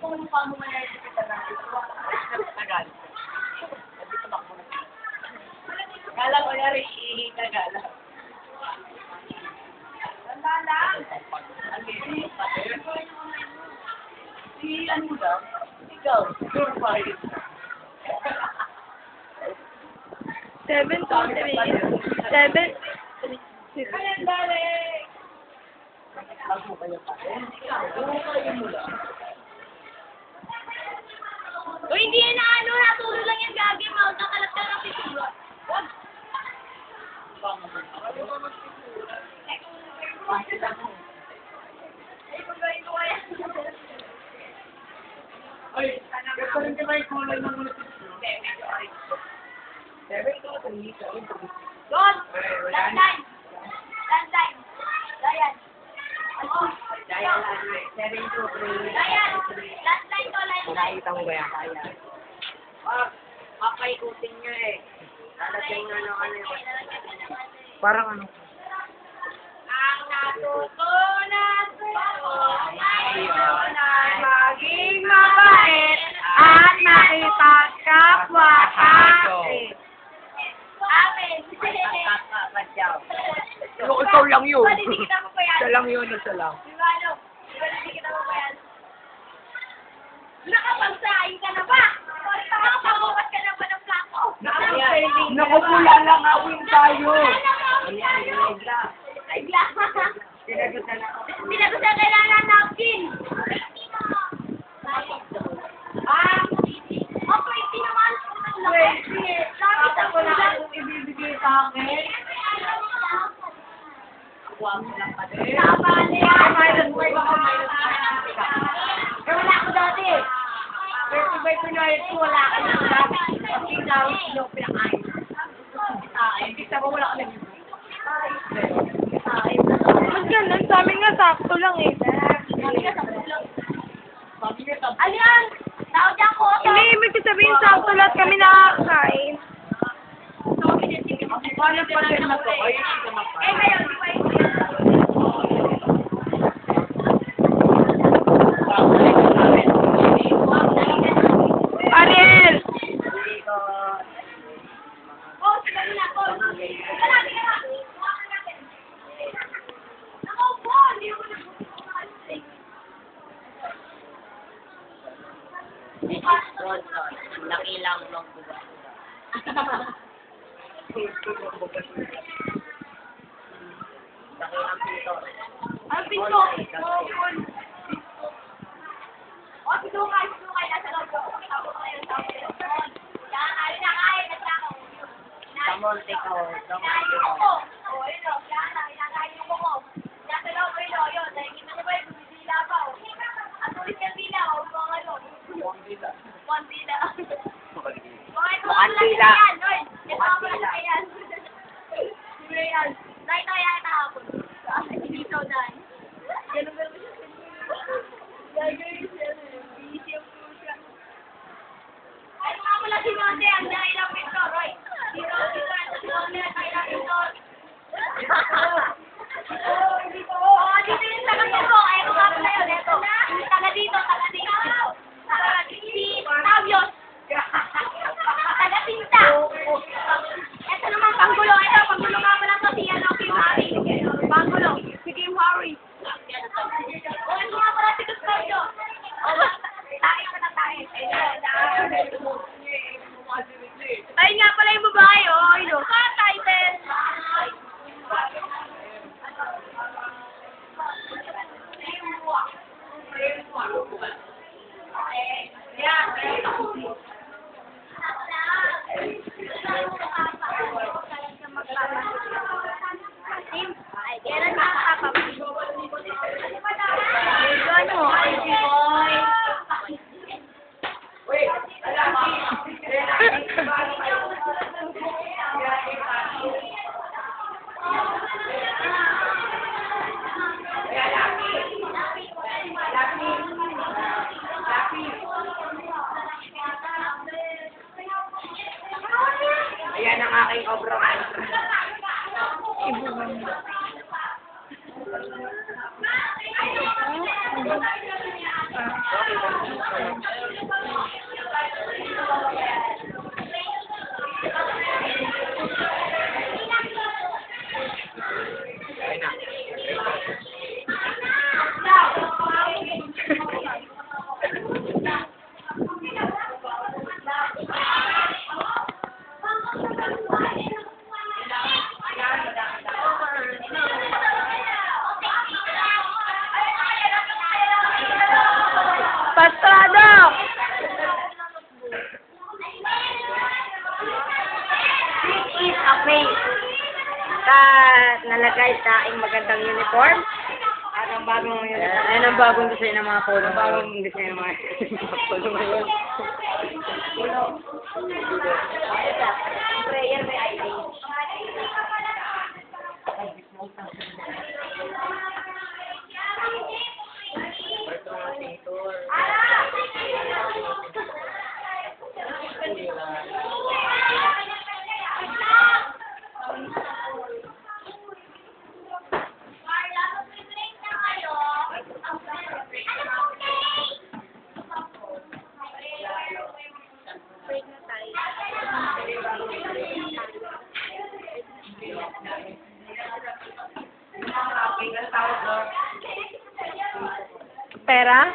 Kung paano mangyayari na tagal. Kala ko na rin tagal. Tanda lang. Si ano daw? Ikaw. Your wife. 7, 2, 3. 7, 6. Kalendari! Ako kayo pa rin. Ano kayo mula? O hindi yan na ano, natulo lang yan gagi, mount ang kalat ka ng pisura. Wag! Ay, kasi rin ka ba yung kulay ng mga Don! Landline! Landline! Dayan! Dayan! Landline to, landline! Nakita mo ba yan? Kaya. Papaikutin nyo eh. Lalagyan nyo ng ano yun. Parang ano. Ang natutunan ko ngayon ay maging mabait at makipagkapwa-kapit. Amen! Ikaw lang yun. Palitikin mo pa yan. Isa lang yun, isa lang. Di ba ano? Palitikin mo pa yan. Nakapagsahin ka na ba? Nakapabukas ka na ba ng plako? Nakapula lang awin tayo. Sigla. Sinagot na kailangan napkin. Pwede naman. Bakit ako na kung ibibigay sa akin? Huwag mo lang pati. Tama niya. Wala ako dati. 35 wala ka na dati. Pag ikaw, yung pinakain. Kita mo wala ka na dito. Mas ganun, sa amin nga sakto lang eh. Ano yan? Tawag niya ko. Hindi, ibig sabihin sakto lahat kami nakakain. Paano pa din na to? Ay, hindi naman pa. Eh, ngayon, di ba yun? Ariel! Oh, sige na po. Kalagi ka na. Ako po, hindi ko na Laki lang ng buga. Laki lang dito. Ang pinto! O, sidungay, nasa loob ko. Tawag ko ngayon, tawag ko ngayon. Yan, ayun na, kain, nagsama. Kamonte ko. Kinain yung kuko. O, yun o, yan na, kinakain yung kuko. Yan sa loob, yun o, yun. Dahil kita niyo ba yun, bumibila pa o. Ang tulis ng bila o, mga ano. One bila. Mukhang bila. Mukhang bila. Yan. Nakita kaya kita hapon. Dito dahil. Ganun siya. Gagawin siya. Busy ang pusa. Ay, mga mula si Monte. Ang dahil ilang pinto, Roy. Dito, si Monte. Ang ilang pinto. Dito yung taga ko. Ay, kung nga pala yun. Ito. Taga dito. Si Tavios. Taga Pinta. Pastrado! Is a face. Nalagay sa aking magandang uniform. At ang bagong uniform. Yan ang bagong design ng mga polo. Ang bagong design ng mga Polo ngayon. prayer may ID. Pera?